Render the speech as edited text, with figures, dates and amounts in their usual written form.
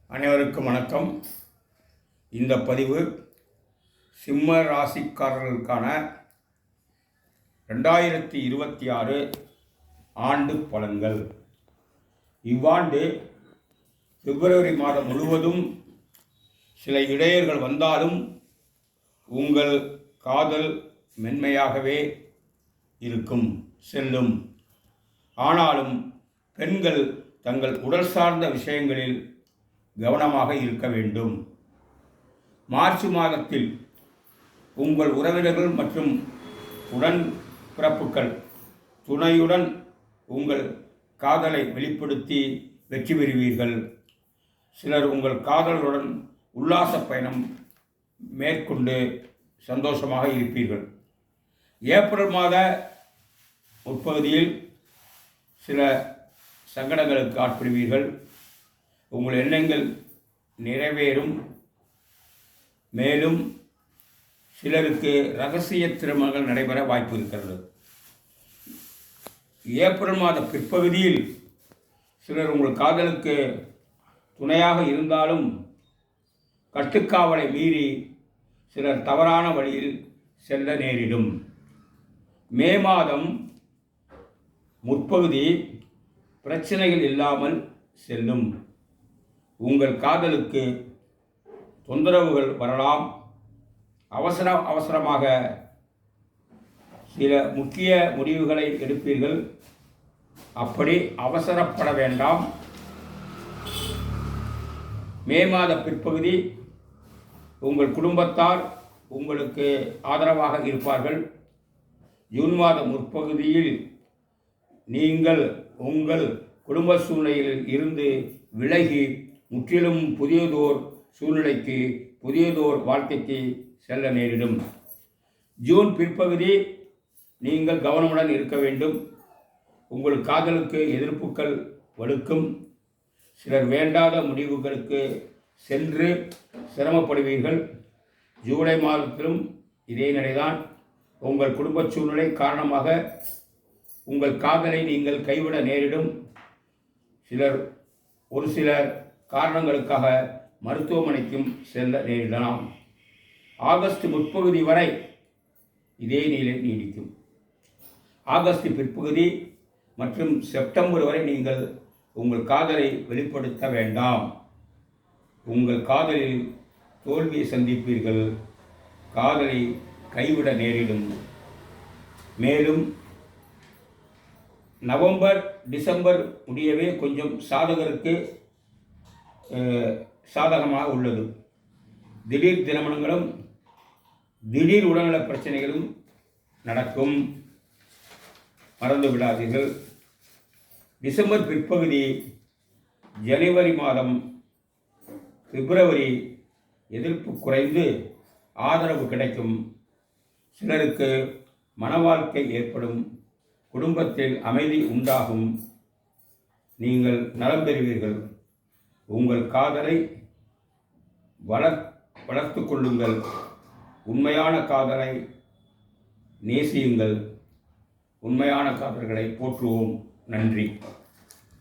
அனைவருக்கும் வணக்கம். இந்த பதிவு சிம்ம ராசிக்காரர்களுக்கான 2026 ஆண்டு பலன்கள். இவ்வாண்டு பிப்ரவரி மாதம் முழுவதும் சில இடையர்கள் வந்தாலும் உங்கள் காதல் மென்மையாகவே இருக்கும், செல்லும். ஆனாலும் பெண்கள் தங்கள் உடல் சார்ந்த விஷயங்களில் கவனமாக இருக்க வேண்டும். மார்ச் மாதத்தில் உங்கள் உறவினர்கள் மற்றும் உடன் பிறப்புகள் துணையுடன் உங்கள் காதலை வெளிப்படுத்தி வெற்றி பெறுவீர்கள். சிலர் உங்கள் காதலுடன் உல்லாச பயணம் மேற்கொண்டு சந்தோஷமாக இருப்பீர்கள். ஏப்ரல் மாத முற்பகுதியில் சில சங்கடங்களுக்கு ஆட்படுவீர்கள். உங்கள் எண்ணங்கள் நிறைவேறும். மேலும் சிலருக்கு இரகசிய திருமணங்கள் நடைபெற வாய்ப்பு இருக்கிறது. ஏப்ரல் மாத பிற்பகுதியில் சிலர் உங்கள் காதலுக்கு துணையாக இருந்தாலும் கட்டுக்காவலை மீறி சிலர் தவறான வழியில் செல்ல நேரிடும். மே மாதம் முற்பகுதி பிரச்சனைகள் இல்லாமல் செல்லும். உங்கள் காதலுக்கு தொந்தரவுகள் வரலாம். அவசரமாக சில முக்கிய முடிவுகளை எடுப்பீர்கள். அப்படி அவசரப்பட வேண்டாம். மே மாத பிற்பகுதி உங்கள் குடும்பத்தார் உங்களுக்கு ஆதரவாக இருப்பார்கள். ஜூன் மாத முற்பகுதியில் நீங்கள் உங்கள் குடும்ப சூழ்நிலையில் இருந்து விலகி முற்றிலும் புதியதோர் சூழ்நிலைக்கு, புதியதோர் வாழ்க்கைக்கு செல்ல நேரிடும். ஜூன் பிற்பகுதி நீங்கள் கவனமுடன் இருக்க வேண்டும். உங்கள் காதலுக்கு எதிர்ப்புகள் வலுக்கும். சிலர் வேண்டாத முடிவுகளுக்கு சென்று சிரமப்படுவீர்கள். ஜூலை மாதத்திலும் இதே நிலைதான். உங்கள் குடும்ப சூழ்நிலை காரணமாக உங்கள் காதலை நீங்கள் கைவிட நேரிடும். ஒரு சிலர் காரணங்களுக்காக மருத்துவமனைக்கும் செல்ல நேரிடலாம். ஆகஸ்ட் முற்பகுதி வரை இதே நிலை நீடிக்கும். ஆகஸ்ட் பிற்பகுதி மற்றும் செப்டம்பர் வரை நீங்கள் உங்கள் காதலை வெளிப்படுத்த வேண்டாம். உங்கள் காதலில் தோல்வியை சந்திப்பீர்கள். காதலை கைவிட நேரிடும். மேலும் நவம்பர் டிசம்பர் முடியவே கொஞ்சம் சாதகமாக உள்ளது. திடீர் திருமணங்களும் திடீர் உடல்நல பிரச்சனைகளும் நடக்கும், மறந்து விடாதீர்கள். டிசம்பர் பிற்பகுதி, ஜனவரி மாதம், பிப்ரவரி எதிர்ப்பு குறைந்து ஆதரவு கிடைக்கும். சிலருக்கு மன வாழ்க்கை ஏற்படும். குடும்பத்தில் அமைதி உண்டாகும். நீங்கள் நலம் பெறுவீர்கள். உங்கள் காதலை வளர்த்து கொள்ளுங்கள். உண்மையான காதலை நேசியுங்கள். உண்மையான காதல்களை போற்றுவோம். நன்றி.